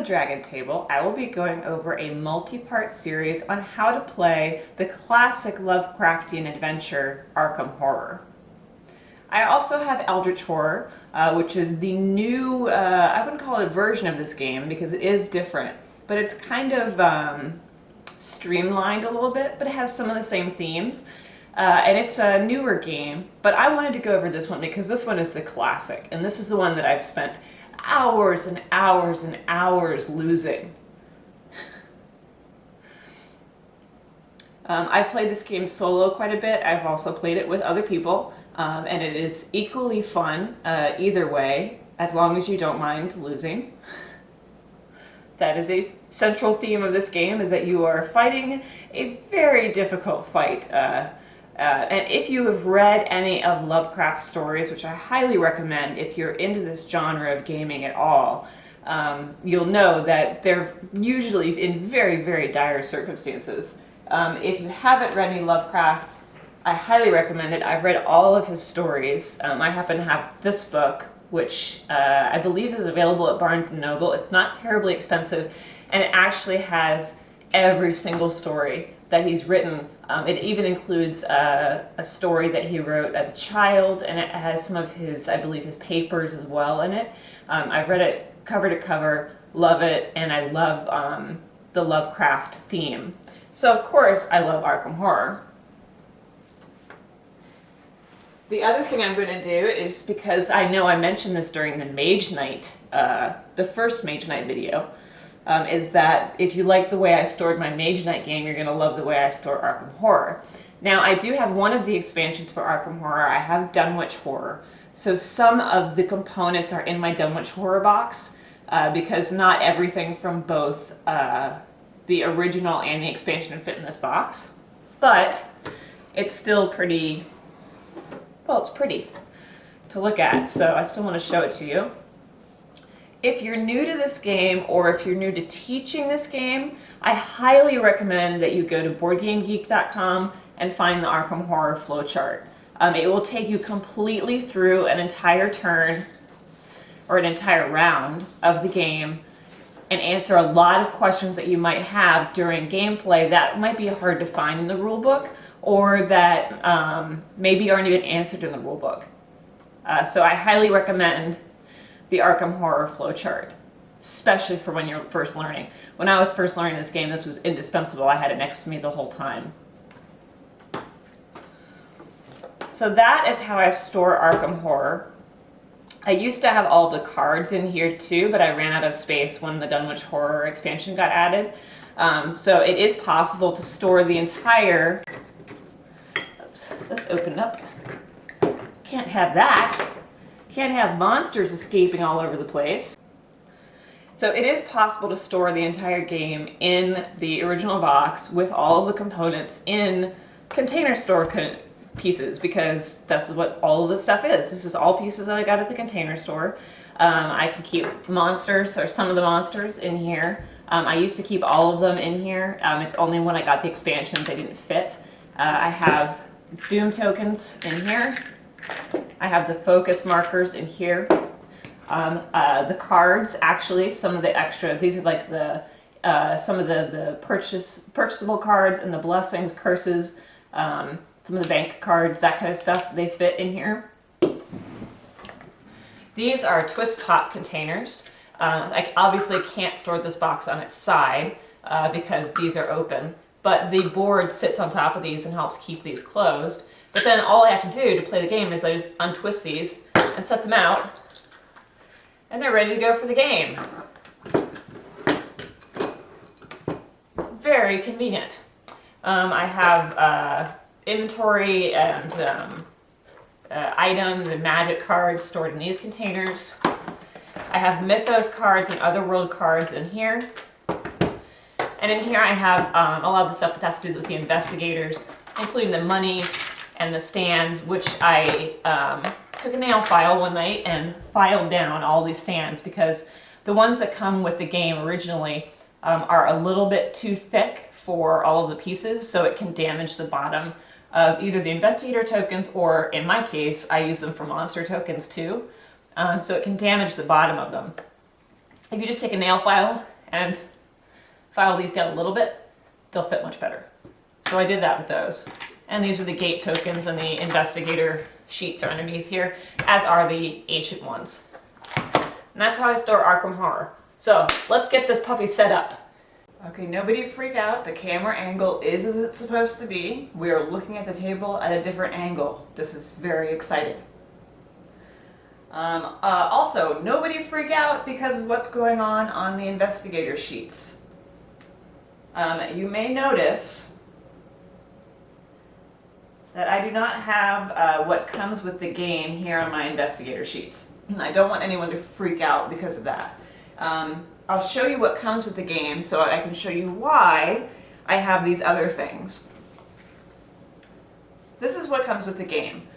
Dragon Table, I will be going over a multi-part series on how to play the classic Lovecraftian adventure, Arkham Horror. I also have Eldritch Horror, which is the new, I wouldn't call it a version of this game because it is different, but it's kind of streamlined a little bit, but it has some of the same themes. And it's a newer game, but I wanted to go over this one because this one is the classic, and this is the one that I've spent hours and hours and hours losing. I've played this game solo quite a bit. I've also played it with other people, and it is equally fun either way, as long as you don't mind losing. That is a central theme of this game, is that you are fighting a very difficult fight. And if you have read any of Lovecraft's stories, which I highly recommend if you're into this genre of gaming at all, you'll know that they're usually in very, very dire circumstances. If you haven't read any Lovecraft, I highly recommend it. I've read all of his stories. I happen to have this book, which I believe is available at Barnes & Noble. It's not terribly expensive, and it actually has every single story that he's written. It even includes a story that he wrote as a child, and it has some of his, I believe, his papers as well in it. I've read it cover to cover, love it, and I love the Lovecraft theme. So of course I love Arkham Horror. The other thing I'm going to do is, because I know I mentioned this during the Mage Knight, the first Mage Knight video, is that if you like the way I stored my Mage Knight game, you're going to love the way I store Arkham Horror. Now, I do have one of the expansions for Arkham Horror. I have Dunwich Horror. So some of the components are in my Dunwich Horror box, because not everything from both the original and the expansion fit in this box. But it's still pretty, well, it's pretty to look at, so I still want to show it to you. If you're new to this game, or if you're new to teaching this game, I highly recommend that you go to BoardGameGeek.com and find the Arkham Horror flowchart. It will take you completely through an entire turn, or an entire round of the game, and answer a lot of questions that you might have during gameplay that might be hard to find in the rulebook, or that maybe aren't even answered in the rulebook. So I highly recommend the Arkham Horror flowchart, especially for when you're first learning. When I was first learning this game, this was indispensable. I had it next to me the whole time. So that is how I store Arkham Horror. I used to have all the cards in here too, but I ran out of space when the Dunwich Horror expansion got added. So it is possible to store the entire... Oops, this opened up. Can't have that. Can't have monsters escaping all over the place. So it is possible to store the entire game in the original box with all of the components in container store pieces, because this is what all of this stuff is. This is all pieces that I got at the container store. I can keep monsters, or some of the monsters, in here. I used to keep all of them in here. It's only when I got the expansion they didn't fit. I have Doom tokens in here. I have the focus markers in here. The cards, actually, some of the extra, these are like the some of the purchasable cards, and the blessings, curses, some of the bank cards, that kind of stuff, they fit in here. These are twist top containers. I obviously can't store this box on its side because these are open, but the board sits on top of these and helps keep these closed. But then all I have to do to play the game is I just untwist these and set them out, and they're ready to go for the game. Very convenient. I have inventory and items and magic cards stored in these containers. I have Mythos cards and Otherworld cards in here. And in here I have a lot of the stuff that has to do with the investigators, including the money and the stands, which I took a nail file one night and filed down all these stands, because the ones that come with the game originally are a little bit too thick for all of the pieces, so it can damage the bottom of either the investigator tokens, or in my case, I use them for monster tokens too, so it can damage the bottom of them. If you just take a nail file and file these down a little bit, they'll fit much better. So I did that with those. And these are the gate tokens, and the investigator sheets are underneath here, as are the ancient ones. And that's how I store Arkham Horror. So let's get this puppy set up. Okay, nobody freak out. The camera angle is as it's supposed to be. We are looking at the table at a different angle. This is very exciting. Also, nobody freak out because of what's going on the investigator sheets. You may notice that I do not have what comes with the game here on my investigator sheets. I don't want anyone to freak out because of that. I'll show you what comes with the game so I can show you why I have these other things. This is what comes with the game.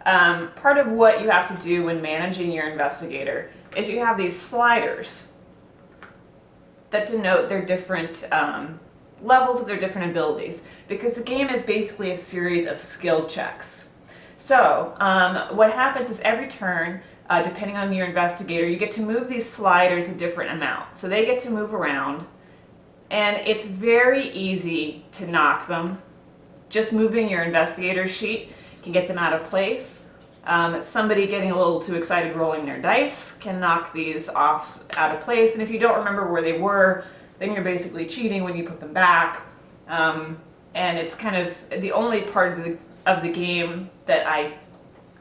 Part of what you have to do when managing your investigator is you have these sliders that denote their different levels of their different abilities, because the game is basically a series of skill checks. So what happens is every turn, depending on your investigator, you get to move these sliders a different amount. So they get to move around, and it's very easy to knock them. Just moving your investigator sheet can get them out of place. Somebody getting a little too excited rolling their dice can knock these off out of place, and if you don't remember where they were, then you're basically cheating when you put them back. And it's kind of the only part of the game that I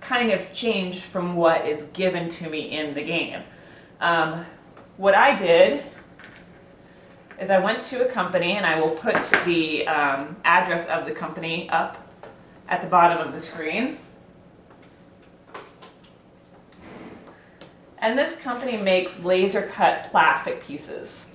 kind of changed from what is given to me in the game. What I did is I went to a company, and I will put the address of the company up at the bottom of the screen. And this company makes laser cut plastic pieces.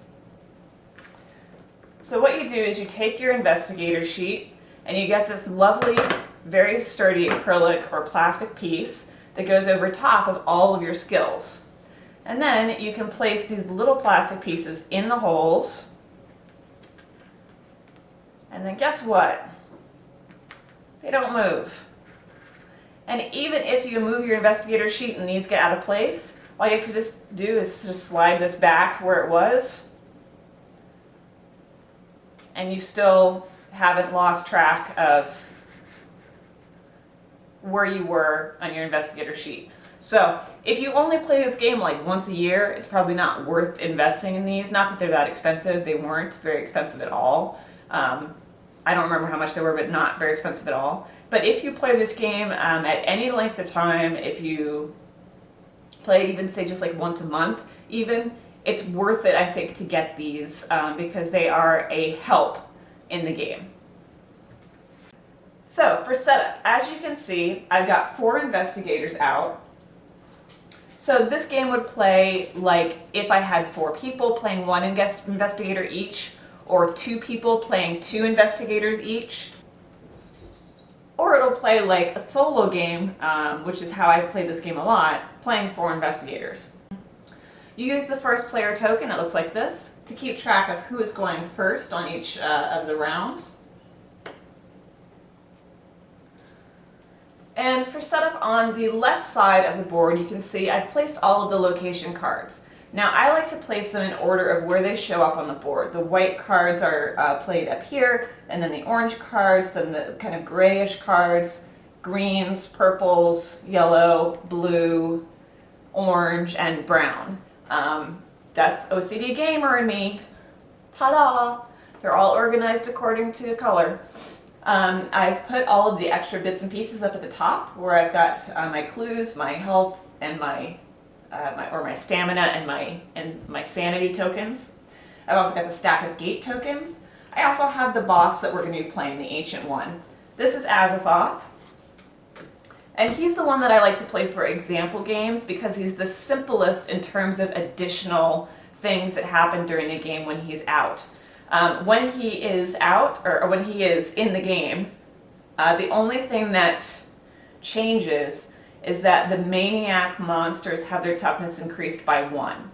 So what you do is you take your investigator sheet, and you get this lovely, very sturdy acrylic or plastic piece that goes over top of all of your skills. And then you can place these little plastic pieces in the holes. And then guess what? They don't move. And even if you move your investigator sheet and these get out of place, all you have to just do is just slide this back where it was, and you still haven't lost track of where you were on your investigator sheet. So if you only play this game like once a year, it's probably not worth investing in these. Not that they're that expensive. They weren't very expensive at all. I don't remember how much they were, but not very expensive at all. But if you play this game at any length of time, if you play even say just like once a month even, it's worth it, I think, to get these because they are a help in the game. So for setup, as you can see, I've got 4 investigators out. So this game would play like if I had 4 people playing 1 investigator each, or 2 people playing 2 investigators each. Or it'll play like a solo game, which is how I've played this game a lot, playing 4 investigators. You use the first player token, it looks like this, to keep track of who is going first on each of the rounds. And for setup on the left side of the board, you can see I've placed all of the location cards. Now I like to place them in order of where they show up on the board. The white cards are played up here, and then the orange cards, then the kind of grayish cards, greens, purples, yellow, blue, orange, and brown. That's OCD gamer in me. Ta-da! They're all organized according to color. I've put all of the extra bits and pieces up at the top where I've got my clues, my health, and my stamina and my sanity tokens. I've also got the stack of gate tokens. I also have the boss that we're going to be playing, the ancient one. This is Azathoth. And he's the one that I like to play for example games because he's the simplest in terms of additional things that happen during the game when he's out. When he is out, or when he is in the game, the only thing that changes is that the maniac monsters have their toughness increased by 1.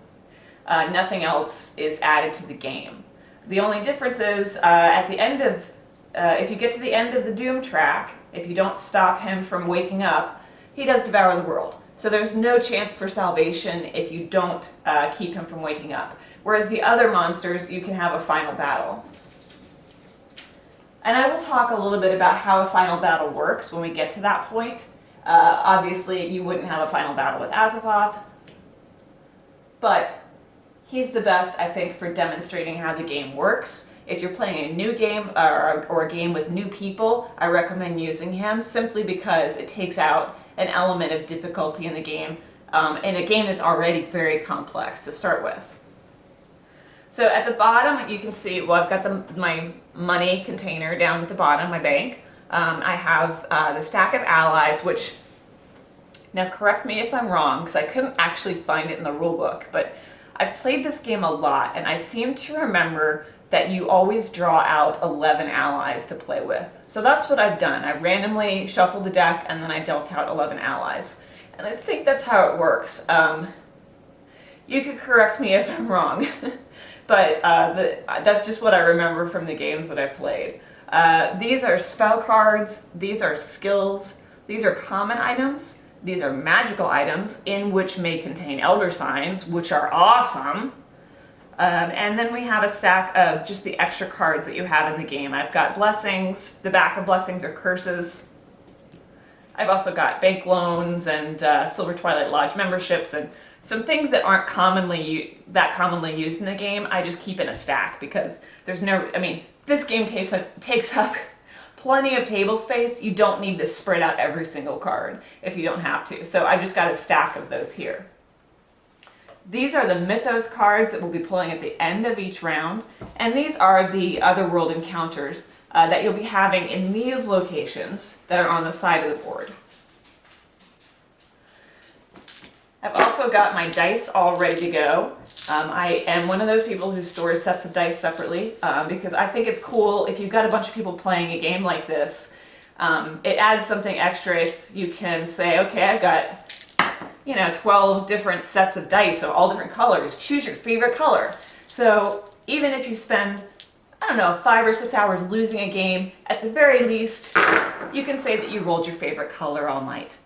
Nothing else is added to the game. The only difference is at the end of, if you get to the end of the Doom track, if you don't stop him from waking up, he does devour the world. So there's no chance for salvation if you don't keep him from waking up. whereas the other monsters, you can have a final battle. And I will talk a little bit about how a final battle works when we get to that point. Obviously, you wouldn't have a final battle with Azathoth, but he's the best, I think, for demonstrating how the game works. If you're playing a new game or a game with new people, I recommend using him simply because it takes out an element of difficulty in the game, in a game that's already very complex to start with. So at the bottom, you can see, well, I've got my money container down at the bottom, my bank. I have the stack of allies, which, now correct me if I'm wrong, because I couldn't actually find it in the rule book, but I've played this game a lot, and I seem to remember that you always draw out 11 allies to play with. So that's what I've done. I randomly shuffled the deck, and then I dealt out 11 allies. And I think that's how it works. You could correct me if I'm wrong, but that's just what I remember from the games that I've played. These are spell cards, these are skills, these are common items, these are magical items, in which may contain elder signs, which are awesome. And then we have a stack of just the extra cards that you have in the game. I've got blessings, the back of blessings are curses. I've also got bank loans and Silver Twilight Lodge memberships and some things that aren't commonly used in the game. I just keep in a stack because there's no, I mean, this game takes up plenty of table space. You don't need to spread out every single card if you don't have to. So I've just got a stack of those here. These are the Mythos cards that we'll be pulling at the end of each round, and these are the Otherworld encounters that you'll be having in these locations that are on the side of the board. I've also got my dice all ready to go. I am one of those people who stores sets of dice separately because I think it's cool if you've got a bunch of people playing a game like this. It adds something extra if you can say, okay, I've got 12 different sets of dice of all different colors. Choose your favorite color. So even if you spend, I don't know, 5 or 6 hours losing a game, at the very least, you can say that you rolled your favorite color all night.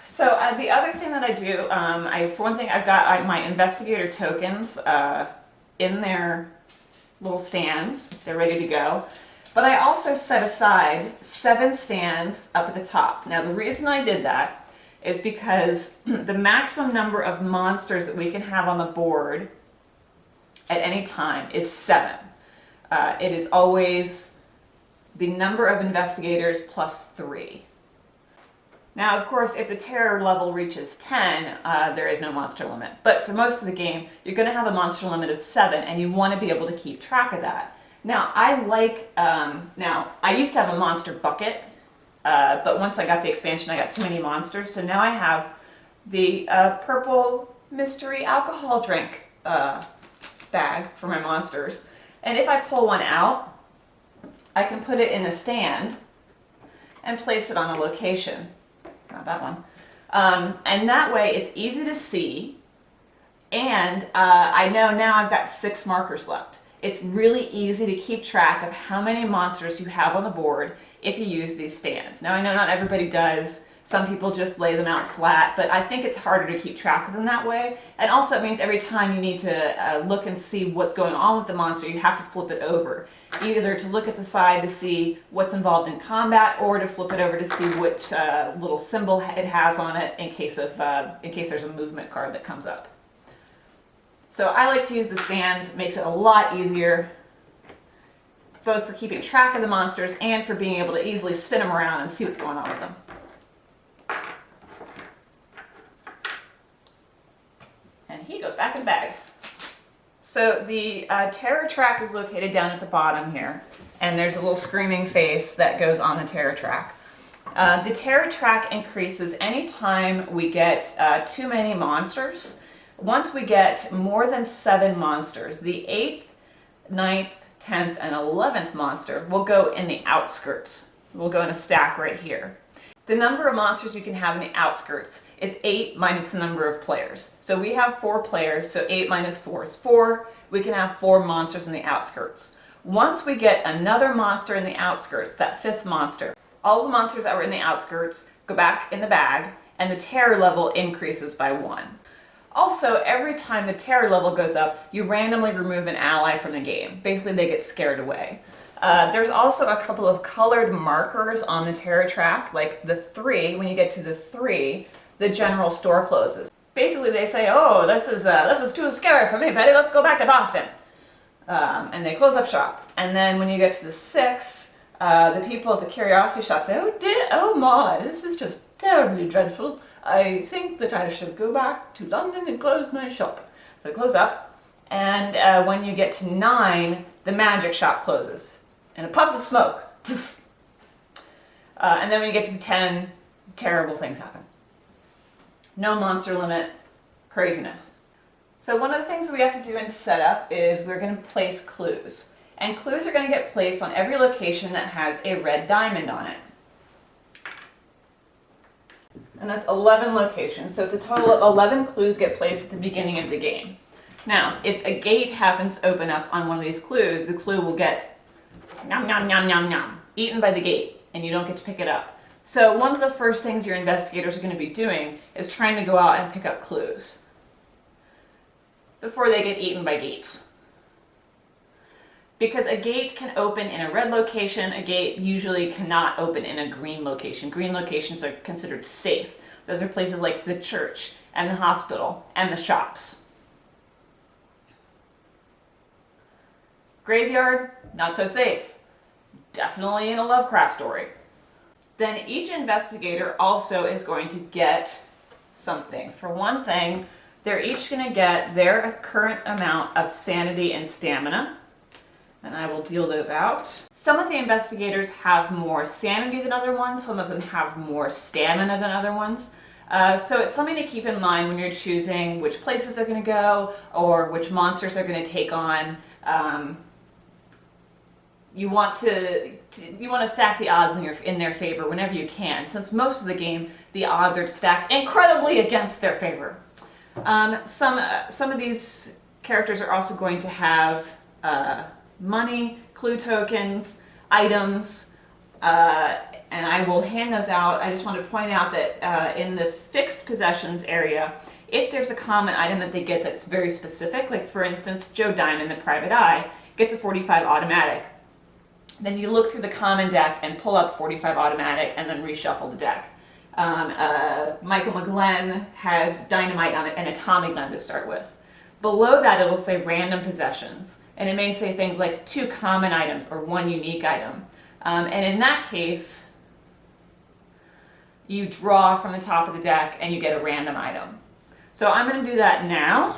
So the other thing that I do, for one thing, I've got my investigator tokens in their little stands. They're ready to go. But I also set aside 7 stands up at the top. Now the reason I did that is because the maximum number of monsters that we can have on the board at any time is 7. It is always the number of investigators plus 3. Now, of course, if the terror level reaches 10, there is no monster limit. But for most of the game, you're going to have a monster limit of 7, and you want to be able to keep track of that. Now, I used to have a monster bucket, but once I got the expansion, I got too many monsters. So now I have the purple mystery alcohol drink bag for my monsters. And if I pull one out, I can put it in a stand and place it on a location. Not that one. And that way it's easy to see, and I know now I've got 6 markers left. It's really easy to keep track of how many monsters you have on the board if you use these stands. Now I know not everybody does. Some people just lay them out flat, but I think it's harder to keep track of them that way. And also it means every time you need to look and see what's going on with the monster, you have to flip it over. Either to look at the side to see what's involved in combat, or to flip it over to see which little symbol it has on it in case there's a movement card that comes up. So I like to use the stands. It makes it a lot easier, both for keeping track of the monsters and for being able to easily spin them around and see what's going on with them. And he goes back in the bag. So the terror track is located down at the bottom here, and there's a little screaming face that goes on the terror track. The terror track increases anytime we get too many monsters. Once we get more than 7 monsters, the 8th, 9th, 10th, and 11th monster will go in the outskirts. We'll go in a stack right here. The number of monsters you can have in the outskirts is 8 minus the number of players. So we have 4 players, so 8 minus 4 is 4. We can have 4 monsters in the outskirts. Once we get another monster in the outskirts, that 5th monster, all the monsters that were in the outskirts go back in the bag, and the terror level increases by 1. Also, every time the terror level goes up, you randomly remove an ally from the game. Basically, they get scared away. There's also a couple of colored markers on the terror track, like the 3. When you get to the 3, the general store closes. Basically, they say, "Oh, this is too scary for me, Betty. Let's go back to Boston," and they close up shop. And then when you get to the 6, the people at the curiosity shop say, "Oh dear, oh my, this is just terribly dreadful. I think that I should go back to London and close my shop." So they close up, and when you get to 9, the magic shop closes. And a puff of smoke. And then when you get to 10, terrible things happen. No monster limit, craziness. So one of the things we have to do in setup is we're going to place clues. And clues are going to get placed on every location that has a red diamond on it. And that's 11 locations. So it's a total of 11 clues get placed at the beginning of the game. Now, if a gate happens to open up on one of these clues, the clue will get nom nom nom nom nom, eaten by the gate, and you don't get to pick it up. So one of the first things your investigators are going to be doing is trying to go out and pick up clues before they get eaten by gates. Because a gate can open in a red location, a gate usually cannot open in a green location. Green locations are considered safe. Those are places like the church and the hospital and the shops. Graveyard, not so safe. Definitely in a Lovecraft story. Then each investigator also is going to get something. For one thing, they're each going to get their current amount of sanity and stamina, and I will deal those out. Some of the investigators have more sanity than other ones, some of them have more stamina than other ones. So it's something to keep in mind when you're choosing which places they're going to go or which monsters they're going to take on. You want to stack the odds in their favor whenever you can. Since most of the game, the odds are stacked incredibly against their favor. Some of these characters are also going to have money, clue tokens, items, and I will hand those out. I just want to point out that in the fixed possessions area, if there's a common item that they get that's very specific, like for instance, Joe Diamond, the Private Eye, gets a 45 automatic. Then you look through the common deck and pull up 45 automatic and then reshuffle the deck. Michael McGlenn has dynamite on it and a Tommy gun to start with. Below that it will say random possessions, and it may say things like 2 common items or 1 unique item. And in that case, you draw from the top of the deck and you get a random item. So I'm going to do that now.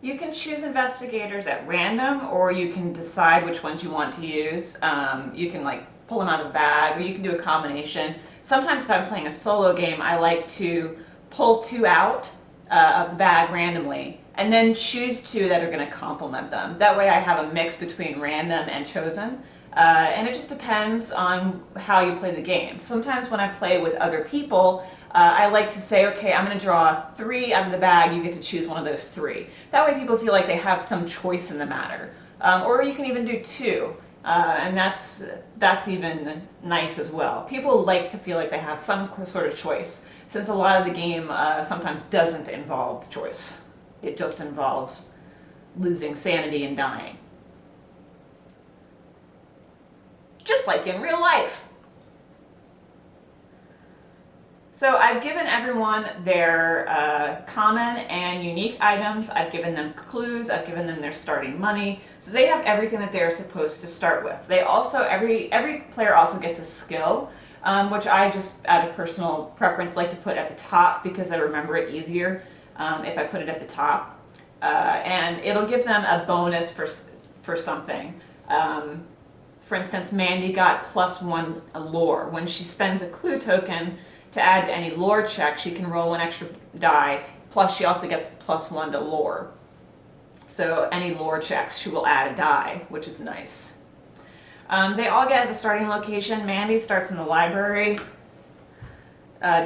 You can choose investigators at random, or you can decide which ones you want to use. You can like pull them out of a bag, or you can do a combination. Sometimes if I'm playing a solo game, I like to pull 2 out of the bag randomly, and then choose 2 that are going to complement them. That way I have a mix between random and chosen. And it just depends on how you play the game. Sometimes when I play with other people, I like to say, okay, I'm going to draw 3 out of the bag, you get to choose one of those 3. That way people feel like they have some choice in the matter. Or you can even do 2, and that's even nice as well. People like to feel like they have some sort of choice, since a lot of the game sometimes doesn't involve choice. It just involves losing sanity and dying. Just like in real life. So I've given everyone their common and unique items. I've given them clues. I've given them their starting money. So they have everything that they're supposed to start with. They also, every player also gets a skill, which I just, out of personal preference, like to put at the top because I remember it easier if I put it at the top. And it'll give them a bonus for something. For instance, Mandy got +1 lore. When she spends a clue token to add to any lore check, she can roll 1 extra die, plus she also gets +1 to lore. So any lore checks, she will add a die, which is nice. They all get the starting location. Mandy starts in the library.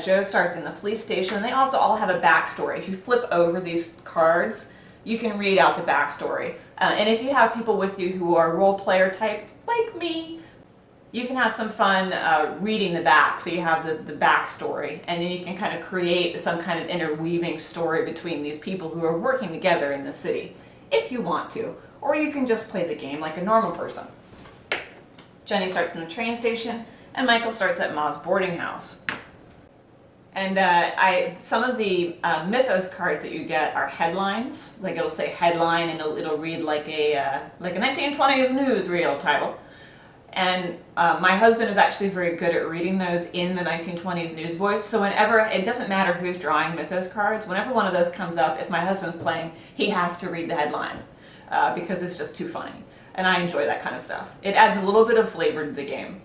Joe starts in the police station. They also all have a backstory. If you flip over these cards, you can read out the backstory. And if you have people with you who are role player types like me, you can have some fun reading the back, so you have the backstory, and then you can kind of create some kind of interweaving story between these people who are working together in the city, if you want to. Or you can just play the game like a normal person. Jenny starts in the train station, and Michael starts at Ma's boarding house. And some of the Mythos cards that you get are headlines. Like it'll say headline, and it'll read like a 1920s newsreel title. And my husband is actually very good at reading those in the 1920s news voice. So whenever, it doesn't matter who's drawing Mythos cards, whenever one of those comes up, if my husband's playing, he has to read the headline because it's just too funny. And I enjoy that kind of stuff. It adds a little bit of flavor to the game.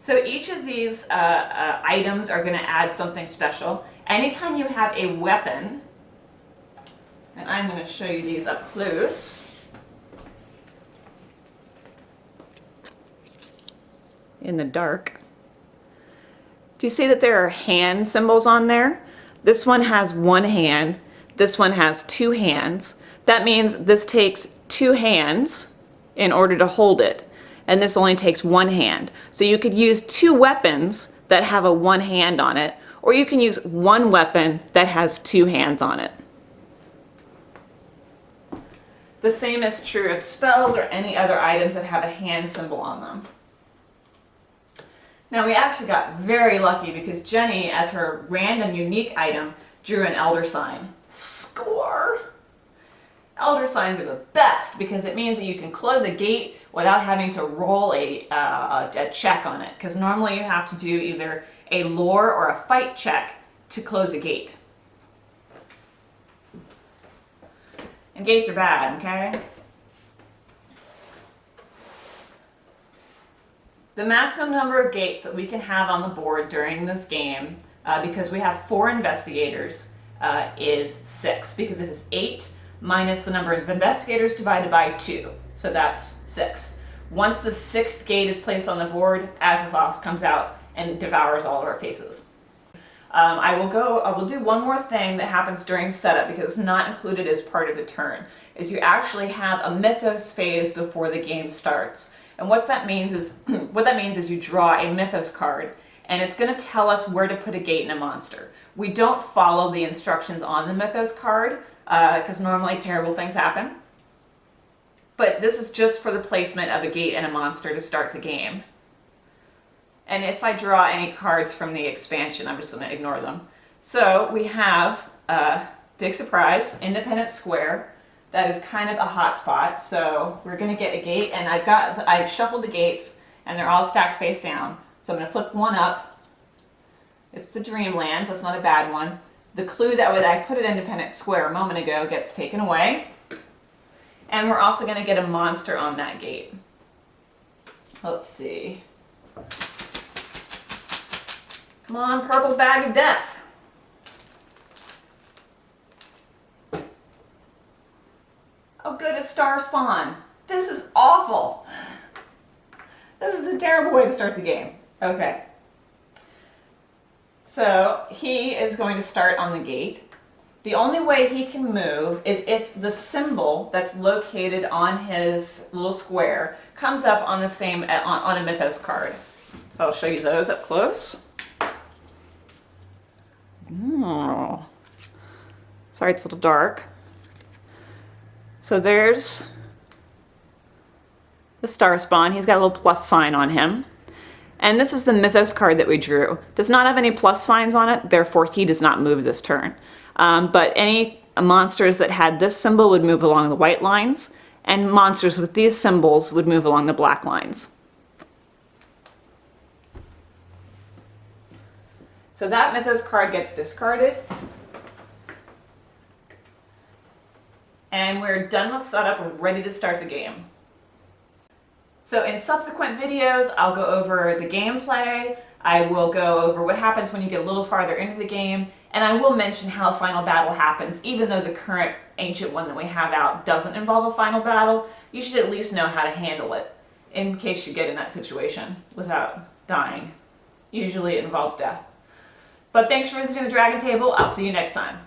So each of these items are going to add something special. Anytime you have a weapon, and I'm going to show you these up close. In the dark. Do you see that there are hand symbols on there? This one has one hand, this one has two hands. That means this takes two hands in order to hold it, and this only takes one hand. So you could use two weapons that have a one hand on it, or you can use one weapon that has two hands on it. The same is true of spells or any other items that have a hand symbol on them. Now we actually got very lucky because Jenny, as her random unique item, drew an elder sign. Score! Elder signs are the best because it means that you can close a gate without having to roll a check on it. Because normally you have to do either a lore or a fight check to close a gate. And gates are bad, okay? The maximum number of gates that we can have on the board during this game, because we have 4 investigators, is 6, because it is 8 minus the number of investigators divided by 2, so that's 6. Once the 6th gate is placed on the board, Azathoth comes out and devours all of our faces. I will do one more thing that happens during setup because it's not included as part of the turn, is you actually have a Mythos phase before the game starts. And what that means is you draw a Mythos card, and it's going to tell us where to put a gate and a monster. We don't follow the instructions on the Mythos card because normally terrible things happen. But this is just for the placement of a gate and a monster to start the game. And if I draw any cards from the expansion, I'm just going to ignore them. So we have big surprise, independent square. That is kind of a hot spot, so we're going to get a gate, and I've shuffled the gates, and they're all stacked face down. So I'm going to flip one up. It's the Dreamlands. That's not a bad one. The clue that I put at independent square a moment ago gets taken away, and we're also going to get a monster on that gate. Let's see. Come on, purple bag of death. Oh good, a star spawn. This is awful. This is a terrible way to start the game. Okay. So he is going to start on the gate. The only way he can move is if the symbol that's located on his little square comes up on the same on a Mythos card. So I'll show you those up close. Oh. Sorry, it's a little dark. So there's the star spawn. He's got a little plus sign on him. And this is the Mythos card that we drew. Does not have any plus signs on it, therefore he does not move this turn. But any monsters that had this symbol would move along the white lines, and monsters with these symbols would move along the black lines. So that Mythos card gets discarded. And we're done with setup, we're ready to start the game. So in subsequent videos, I'll go over the gameplay, I will go over what happens when you get a little farther into the game, and I will mention how a final battle happens. Even though the current ancient one that we have out doesn't involve a final battle, you should at least know how to handle it in case you get in that situation without dying. Usually it involves death. But thanks for visiting the Dragon Table. I'll see you next time.